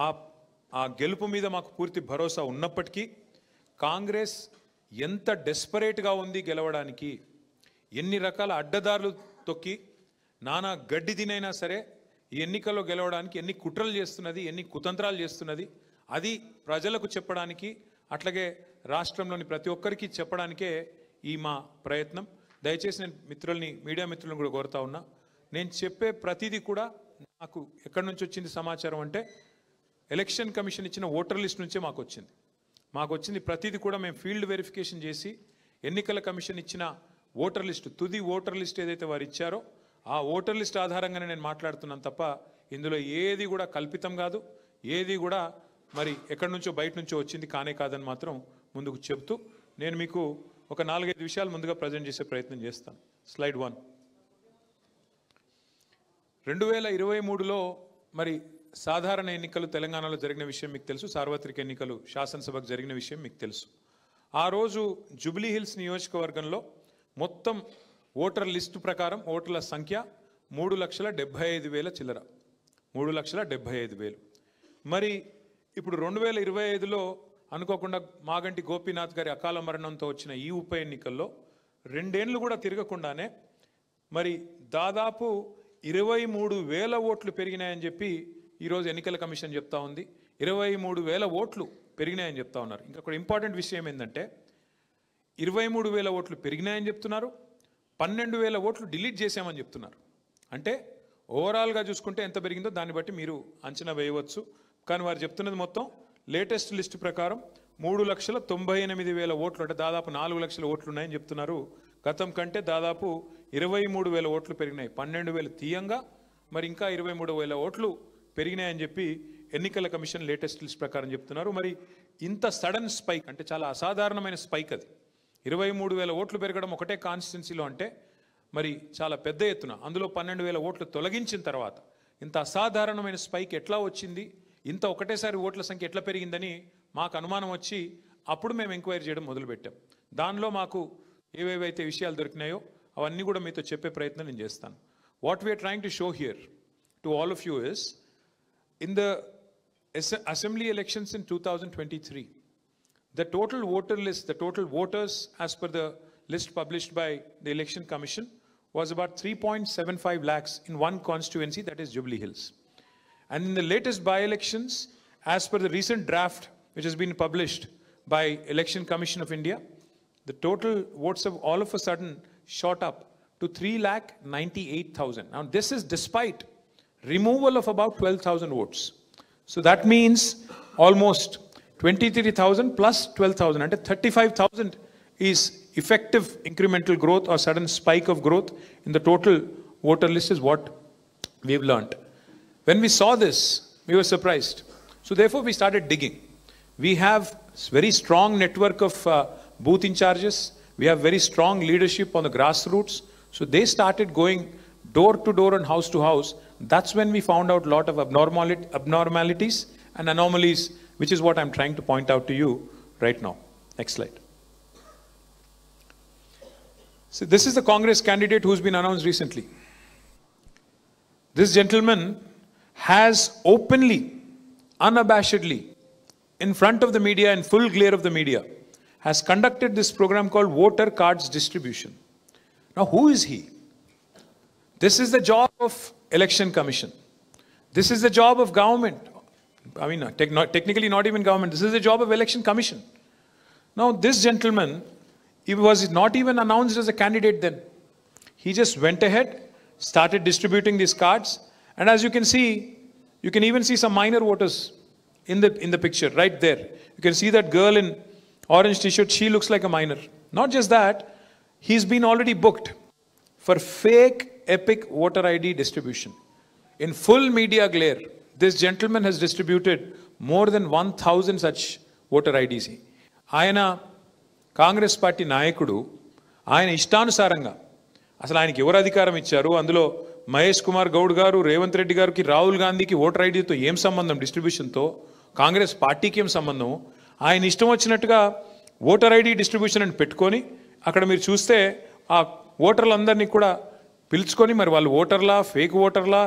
ఆ గెలుపు మీద మాకు పూర్తి భరోసా ఉన్నప్పటికీ కాంగ్రెస్ ఎంత డెస్పరేట్గా ఉంది గెలవడానికి, ఎన్ని రకాల అడ్డదారులు తొక్కి నానా గడ్డి తినైనా సరే ఈ ఎన్నికల్లో గెలవడానికి ఎన్ని కుట్రలు చేస్తున్నది, ఎన్ని కుతంత్రాలు చేస్తున్నది, అది ప్రజలకు చెప్పడానికి, అట్లాగే రాష్ట్రంలోని ప్రతి ఒక్కరికి చెప్పడానికే ఈ మా ప్రయత్నం. దయచేసి నేను మీడియా మిత్రులను కూడా కోరుతా ఉన్నా, నేను చెప్పే ప్రతిదీ కూడా నాకు ఎక్కడి నుంచి వచ్చింది సమాచారం అంటే ఎలక్షన్ కమిషన్ ఇచ్చిన ఓటర్ లిస్ట్ నుంచే మాకు వచ్చింది. ప్రతిదీ కూడా మేము ఫీల్డ్ వెరిఫికేషన్ చేసి ఎన్నికల కమిషన్ ఇచ్చిన ఓటర్ లిస్టు, తుది ఓటర్ లిస్ట్ ఏదైతే వారు ఇచ్చారో ఆ ఓటర్ లిస్ట్ ఆధారంగానే నేను మాట్లాడుతున్నాను తప్ప ఇందులో ఏది కూడా కల్పితం కాదు, ఏది కూడా మరి ఎక్కడి నుంచో బయట నుంచో వచ్చింది కానే కాదని మాత్రం ముందుకు చెప్తూ నేను మీకు ఒక 4-5 విషయాలు ముందుగా ప్రజెంట్ చేసే ప్రయత్నం చేస్తాను. స్లైడ్ 1. 2023లో మరి సాధారణ ఎన్నికలు తెలంగాణలో జరిగిన విషయం మీకు తెలుసు, సార్వత్రిక ఎన్నికలు శాసనసభకు జరిగిన విషయం మీకు తెలుసు. ఆ రోజు జూబ్లీ హిల్స్ నియోజకవర్గంలో మొత్తం ఓటర్ లిస్టు ప్రకారం ఓటర్ల సంఖ్య 3,75,000 చిల్లర, 3,75,000. మరి ఇప్పుడు 2025లో అనుకోకుండా మాగంటి గోపీనాథ్ గారి అకాల మరణంతో వచ్చిన ఈ ఉప ఎన్నికల్లో 2 ఏళ్ళు కూడా తిరగకుండానే మరి దాదాపు 23,000 ఓట్లు పెరిగినాయని చెప్పి ఈరోజు ఎన్నికల కమిషన్ చెప్తా ఉంది. 23,000 ఓట్లు పెరిగినాయని చెప్తా ఉన్నారు. ఇంకా ఒక ఇంపార్టెంట్ విషయం ఏంటంటే 23,000 ఓట్లు పెరిగినాయని చెప్తున్నారు, 12,000 ఓట్లు డిలీట్ చేసామని చెప్తున్నారు. అంటే ఓవరాల్గా చూసుకుంటే ఎంత పెరిగిందో దాన్ని బట్టి మీరు అంచనా వేయవచ్చు. కానీ వారు చెప్తున్నది మొత్తం లేటెస్ట్ లిస్టు ప్రకారం 3,98,000 ఓట్లు, అంటే దాదాపు 4 లక్షల ఓట్లు ఉన్నాయని చెప్తున్నారు. గతం కంటే దాదాపు 23,000 ఓట్లు పెరిగినాయి. 12,000 తీయంగా మరి ఇంకా 23,000 ఓట్లు పెరిగినాయని చెప్పి ఎన్నికల కమిషన్ లేటెస్ట్ లిస్ట్ ప్రకారం చెప్తున్నారు. మరి ఇంత సడన్ స్పైక్ అంటే చాలా అసాధారణమైన స్పైక్ అది. 23,000 ఓట్లు పెరగడం ఒకటే కాన్స్టిట్యున్సీలో అంటే మరి చాలా పెద్ద ఎత్తున, అందులో 12,000 ఓట్లు తొలగించిన తర్వాత ఇంత అసాధారణమైన స్పైక్ ఎట్లా వచ్చింది, ఇంత ఒకటేసారి ఓట్ల సంఖ్య ఎట్లా పెరిగిందని మాకు అనుమానం వచ్చి అప్పుడు మేము ఎంక్వైరీ చేయడం మొదలుపెట్టాం. దానిలో మాకు ఏవేవైతే విషయాలు దొరికినాయో అవన్నీ కూడా మీతో చెప్పే ప్రయత్నం నేను చేస్తాను. What we are trying to show here to all of you is in the assembly elections in 2023, the total voter list, the total voters as per the list published by the election commission was about 3.75 lakhs in one constituency, that is Jubilee Hills. And in the latest by-elections, as per the recent draft which has been published by Election Commission of India, the total votes have all of a sudden shot up to 3,98,000. Now this is despite removal of about 12,000 votes. So that means almost 23,000 plus 12,000, and 35,000 is effective incremental growth or sudden spike of growth in the total voter list is what we've learned. When we saw this, we were surprised. So therefore we started digging. We have very strong network of booth in charges. We have very strong leadership on the grassroots. So they started going door to door and house to house. That's when we found out a lot of abnormalities and anomalies, which is what I'm trying to point out to you right now. Next slide. So this is the Congress candidate who's been announced recently. This gentleman has openly, unabashedly, in front of the media, in full glare of the media, has conducted this program called Voter Cards Distribution. Now, who is he? This is the job of Election Commission. This is the job of government. I mean, technically not even government. This is the job of Election Commission. Now, this gentleman, he was not even announced as a candidate then. He just went ahead, started distributing these cards. And as you can see, you can even see some minor voters in the picture right there. You can see that girl in orange t-shirt. She looks like a minor. Not just that, he's been already booked for fake epic voter ID distribution. In full media glare, this gentleman has distributed more than 1,000 such voter IDs. ఆయన Congress party నాయకుడు, ఆయన ఇష్టానుసారంగా అసలు ఆయనకి ఎవరు అధికారం ఇచ్చారు, అందులో మహేష్ కుమార్ గౌడ్ గారు, రేవంత్ రెడ్డి గారికి, రాహుల్ గాంధీకి ఓటర్ ఐడితో ఏం సంబంధం, డిస్ట్రిబ్యూషన్తో కాంగ్రెస్ పార్టీకి ఏం సంబంధం, ఆయన ఇష్టం వచ్చినట్టుగా ఓటర్ ఐడి డిస్ట్రిబ్యూషన్ అని పెట్టుకొని అక్కడ మీరు చూస్తే ఆ ఓటర్లందరినీ కూడా పిలుచుకొని మరి వాళ్ళు ఓటర్లా, ఫేక్ ఓటర్లా,